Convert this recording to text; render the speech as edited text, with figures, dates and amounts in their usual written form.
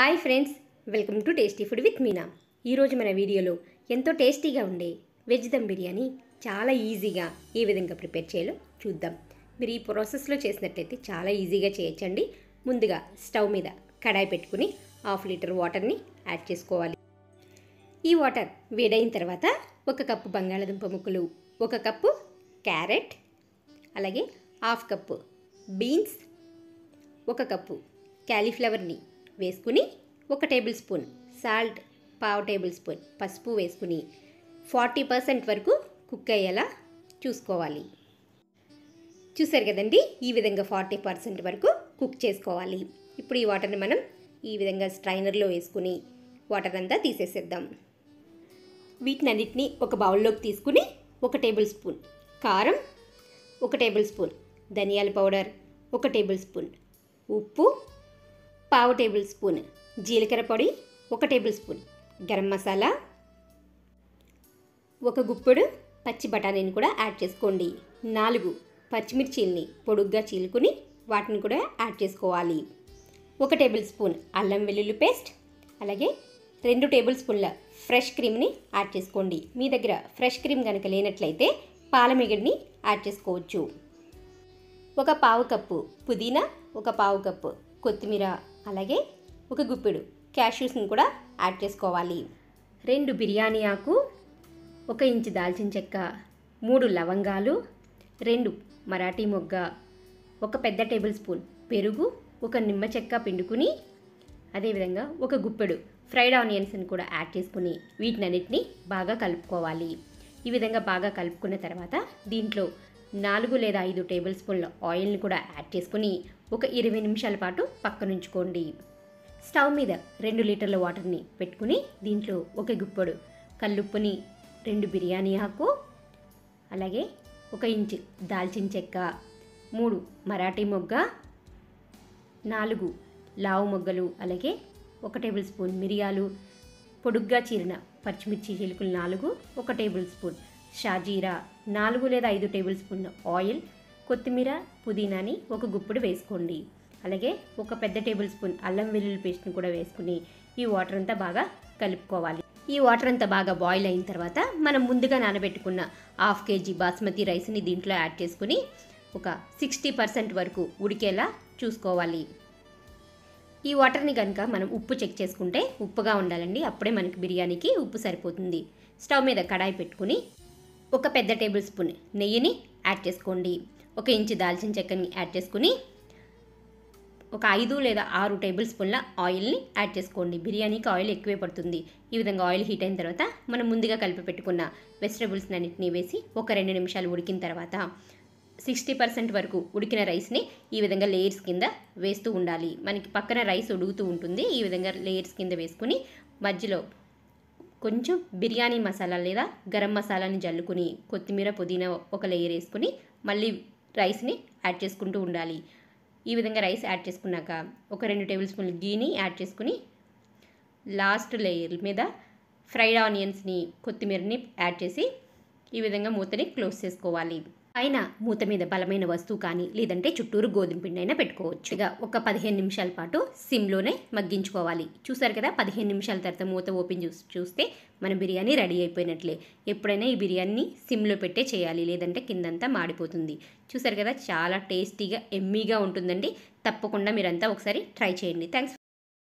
Hi friends, welcome to tasty food with Meena. ఈరోజు మన వీడియోలో ఎంతో టేస్టీగా ఉండే వెజ్ దమ్ బిర్యానీ చాలా ఈజీగా ఏ విధంగా ప్రిపేర్ చేయాలో చూద్దాం. మీరు ఈ ప్రాసెస్లో చేసినట్లయితే చాలా ఈజీగా చేయొచ్చండి. ముందుగా స్టవ్ మీద కడాయి పెట్టుకుని 1/2 లీటర్ వాటర్ని యాడ్ చేసుకోవాలి. ఈ వాటర్ వేడైన తర్వాత 1 కప్పు బంగాళాదుంప ముక్కలు, 1 కప్పు క్యారెట్, అలాగే 1/2 కప్పు బీన్స్, 1 కప్పు క్యాలీఫ్లవర్ని వేసుకుని 1 table spoon salt, 1/2 table spoon పసుపు వేసుకుని 40% వరకు కుక్ అయ్యేలా చూసుకోవాలి. చూసారు కదండి, ఈ విధంగా 40% వరకు కుక్ చేసుకోవాలి. ఇప్పుడు ఈ వాటర్ని మనం ఈ విధంగా స్ట్రైనర్లో వేసుకుని వాటర్ అంతా తీసేసేద్దాం. వీటినన్నిటిని ఒక బౌల్లోకి తీసుకుని 1 టేబుల్ స్పూన్ కారం, 1 టేబుల్ స్పూన్ ధనియాల పౌడర్, 1 టేబుల్ స్పూన్ ఉప్పు, 1/2 టేబుల్ స్పూన్ జీలకర్ర పొడి, 1 టేబుల్ స్పూన్ గరం మసాలా, 1 గుప్పెడు పచ్చి బఠానీని కూడా యాడ్ చేసుకోండి. 4 పచ్చిమిర్చీల్ని పొడుగ్గా చీలుకుని వాటిని కూడా యాడ్ చేసుకోవాలి. 1 టేబుల్ స్పూన్ అల్లం వెల్లుల్లి పేస్ట్, అలాగే 2 టేబుల్ స్పూన్ల ఫ్రెష్ క్రీమ్ని యాడ్ చేసుకోండి. మీ దగ్గర ఫ్రెష్ క్రీమ్ కనుక లేనట్లయితే పాలమిగడ్ని యాడ్ చేసుకోవచ్చు. 1/4 కప్పు పుదీనా, 1/4 కప్పు కొత్తిమీర, అలాగే 1 గుప్పెడు క్యాష్యూస్ని కూడా యాడ్ చేసుకోవాలి. 2 బిర్యానీ ఆకు, 1 ఇంచు దాల్చిన చెక్క, 3 లవంగాలు, 2 మరాఠీ మొగ్గ, 1 పెద్ద టేబుల్ స్పూన్ పెరుగు, 1 నిమ్మ చెక్క పిండుకుని, అదేవిధంగా 1 గుప్పెడు ఫ్రైడ్ ఆనియన్స్ని కూడా యాడ్ చేసుకుని వీటినన్నిటిని బాగా కలుపుకోవాలి. ఈ విధంగా బాగా కలుపుకున్న తర్వాత దీంట్లో 4 లేదా 5 టేబుల్ స్పూన్ల ఆయిల్ని కూడా యాడ్ చేసుకుని ఒక 20 నిమిషాల పాటు పక్కనుంచుకోండి. స్టవ్ మీద 2 లీటర్ల వాటర్ని పెట్టుకుని దీంట్లో 1 గుప్పెడు కల్లుప్పుని, 2 బిర్యానీ ఆకు, అలాగే 1 ఇంచు దాల్చిన చెక్క, 3 మరాఠీ మొగ్గ, 4 లావు మొగ్గలు, అలాగే 1 టేబుల్ స్పూన్ మిరియాలు, పొడుగ్గా చీరిన పచ్చిమిర్చి చిలుకలు 4, 1 టేబుల్ స్పూన్ షాజీరా, 4 లేదా 5 టేబుల్ స్పూన్ ఆయిల్, కొత్తిమీర, పుదీనాని 1 గుప్పెడు వేసుకోండి. అలాగే 1 పెద్ద టేబుల్ స్పూన్ అల్లం వెల్లుల్లి పేస్ట్ని కూడా వేసుకుని ఈ వాటర్ అంతా బాగా కలుపుకోవాలి. ఈ వాటర్ అంతా బాగా బాయిల్ అయిన తర్వాత మనం ముందుగా నానబెట్టుకున్న 1/2 కేజీ బాస్మతి రైస్ని దీంట్లో యాడ్ చేసుకుని ఒక 60% వరకు ఉడికేలా చూసుకోవాలి. ఈ వాటర్ని కనుక మనం ఉప్పు చెక్ చేసుకుంటే ఉప్పుగా ఉండాలండి, అప్పుడే మనకి బిర్యానీకి ఉప్పు సరిపోతుంది. స్టవ్ మీద కడాయి పెట్టుకుని 1 పెద్ద టేబుల్ స్పూన్ నెయ్యిని యాడ్ చేసుకోండి. 1 ఇంచు దాల్చిన చెక్కని యాడ్ చేసుకుని ఒక 5 లేదా 6 టేబుల్ స్పూన్ల ఆయిల్ని యాడ్ చేసుకోండి. బిర్యానీకి ఆయిల్ ఎక్కువే పడుతుంది. ఈ విధంగా ఆయిల్ హీట్ అయిన తర్వాత మనం ముందుగా కలిపి పెట్టుకున్న వెజిటబుల్స్ అన్నిటిని వేసి ఒక 2 నిమిషాలు ఉడికిన తర్వాత 60% వరకు ఉడికిన రైస్ని ఈ విధంగా లేయర్స్ కింద వేస్తూ ఉండాలి. మనకి పక్కన రైస్ ఉడుకుతూ ఉంటుంది. ఈ విధంగా లేయర్స్ కింద వేసుకుని మధ్యలో కొంచెం బిర్యానీ మసాలా లేదా గరం మసాలాని జల్లుకుని కొత్తిమీర, పుదీనా ఒక లేయర్ వేసుకుని మళ్ళీ రైస్ని యాడ్ చేసుకుంటూ ఉండాలి. ఈ విధంగా రైస్ యాడ్ చేసుకున్నాక ఒక 2 టేబుల్ స్పూన్ల గీని యాడ్ చేసుకుని లాస్ట్ లేయర్ మీద ఫ్రైడ్ ఆనియన్స్ని, కొత్తిమీరని యాడ్ చేసి ఈ విధంగా మూతని క్లోజ్ చేసుకోవాలి. పైన మూత మీద బలమైన వస్తువు కానీ లేదంటే చుట్టూరు గోధుమ పిండి అయినా పెట్టుకోవచ్చు. ఇక ఒక 15 నిమిషాల పాటు సిమ్లోనే మగ్గించుకోవాలి. చూసారు కదా, 15 నిమిషాల తర్వాత మూత ఓపెన్ చూస్తే మన బిర్యానీ రెడీ అయిపోయినట్లే. ఎప్పుడైనా ఈ బిర్యానీని సిమ్లో పెట్టే చేయాలి, లేదంటే కిందంతా మాడిపోతుంది. చూసారు కదా, చాలా టేస్టీగా ఎమ్మీగా ఉంటుందండి. తప్పకుండా మీరంతా ఒకసారి ట్రై చేయండి. థ్యాంక్స్.